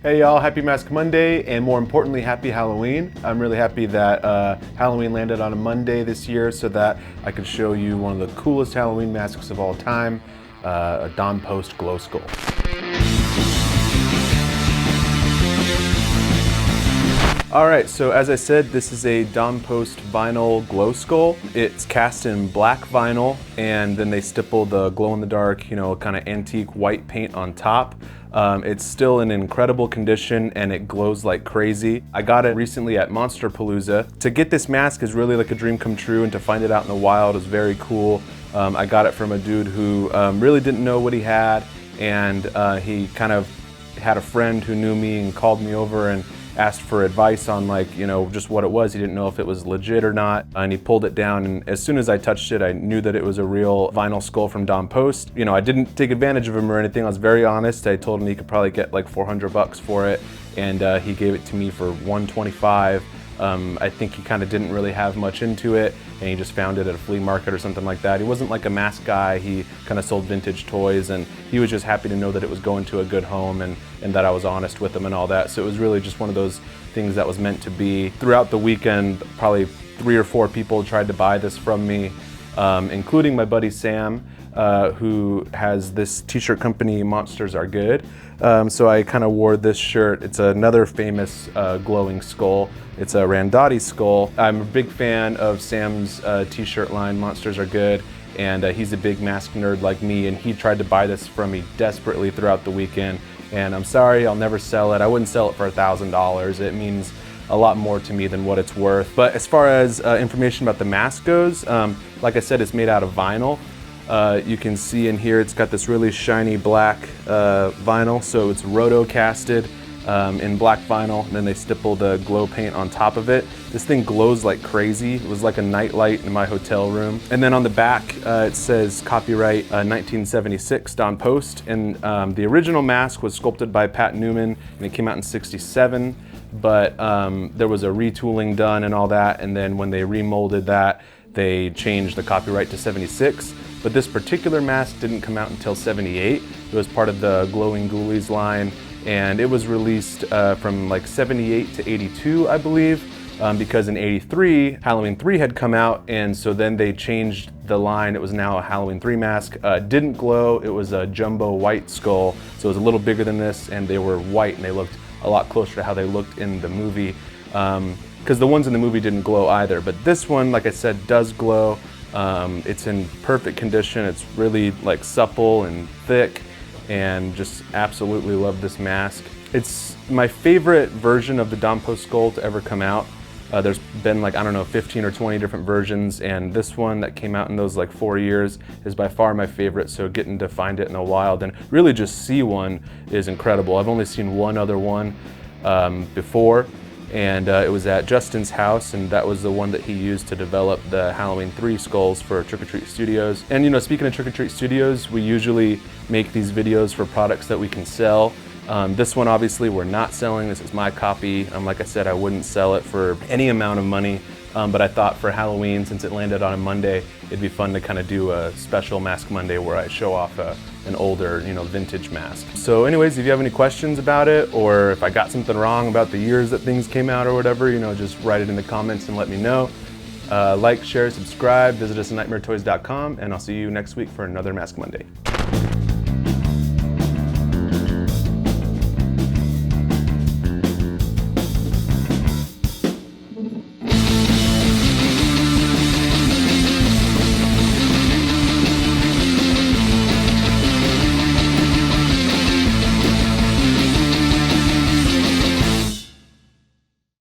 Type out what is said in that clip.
Hey y'all, happy Mask Monday, and more importantly, happy Halloween. I'm really happy that Halloween landed on a Monday this year so that I could show you one of the coolest Halloween masks of all time, a Don Post Glow Skull. All right, so as I said, this is a Don Post vinyl glow skull. It's cast in black vinyl, and then they stipple the glow-in-the-dark, kind of antique white paint on top. It's still in incredible condition, and it glows like crazy. I got it recently at Monsterpalooza. To get this mask is really like a dream come true, and to find it out in the wild is very cool. I got it from a dude who really didn't know what he had, and he kind of had a friend who knew me and called me over and asked for advice on just what it was. He didn't know if it was legit or not, and he pulled it down, and as soon as I touched it, I knew that it was a real vinyl skull from Don Post. I didn't take advantage of him or anything. I was very honest. I told him he could probably get like $400 for it, and he gave it to me for $125. I think he kind of didn't really have much into it, and he just found it at a flea market or something like that. He wasn't like a mask guy. He kind of sold vintage toys, and he was just happy to know that it was going to a good home and that I was honest with him and all that. So it was really just one of those things that was meant to be. Throughout the weekend, probably 3 or 4 people tried to buy this from me, including my buddy Sam, who has this t-shirt company, Monsters Are Good. So I kind of wore this shirt. It's another famous glowing skull. It's a Randati skull. I'm a big fan of Sam's t-shirt line, Monsters Are Good, and he's a big mask nerd like me, and he tried to buy this from me desperately throughout the weekend. And I'm sorry, I'll never sell it. I wouldn't sell it for $1,000. It means a lot more to me than what it's worth. But as far as information about the mask goes, like I said, it's made out of vinyl. You can see in here it's got this really shiny black vinyl, so it's roto-casted in black vinyl, and then they stipple the glow paint on top of it. This thing glows like crazy. It was like a nightlight in my hotel room. And then on the back it says copyright 1976 Don Post, and the original mask was sculpted by Pat Newman, and it came out in '67, but there was a retooling done and all that, and then when they remolded that, they changed the copyright to '76. But this particular mask didn't come out until '78. It was part of the Glowing Ghoulies line, and it was released from like '78 to '82, I believe, because in '83, Halloween 3 had come out, and so then they changed the line. It was now a Halloween 3 mask. It didn't glow. It was a jumbo white skull, so it was a little bigger than this, and they were white, and they looked a lot closer to how they looked in the movie, because the ones in the movie didn't glow either. But this one, like I said, does glow. It's in perfect condition. It's really like supple and thick, and just absolutely love this mask. It's my favorite version of the Don Post skull to ever come out. There's been like, I don't know, 15 or 20 different versions, and this one that came out in those like 4 years is by far my favorite, so getting to find it in the wild and really just see one is incredible. I've only seen one other one before, and it was at Justin's house, and that was the one that he used to develop the Halloween 3 skulls for Trick or Treat Studios. And speaking of Trick or Treat Studios, we usually make these videos for products that we can sell. This one obviously we're not selling. This is my copy. Like I said, I wouldn't sell it for any amount of money, but I thought for Halloween, since it landed on a Monday, it'd be fun to kind of do a special Mask Monday where I show off an older, vintage mask. So anyways, if you have any questions about it, or if I got something wrong about the years that things came out or whatever, just write it in the comments and let me know. Like, share, subscribe, visit us at nightmaretoys.com, and I'll see you next week for another Mask Monday.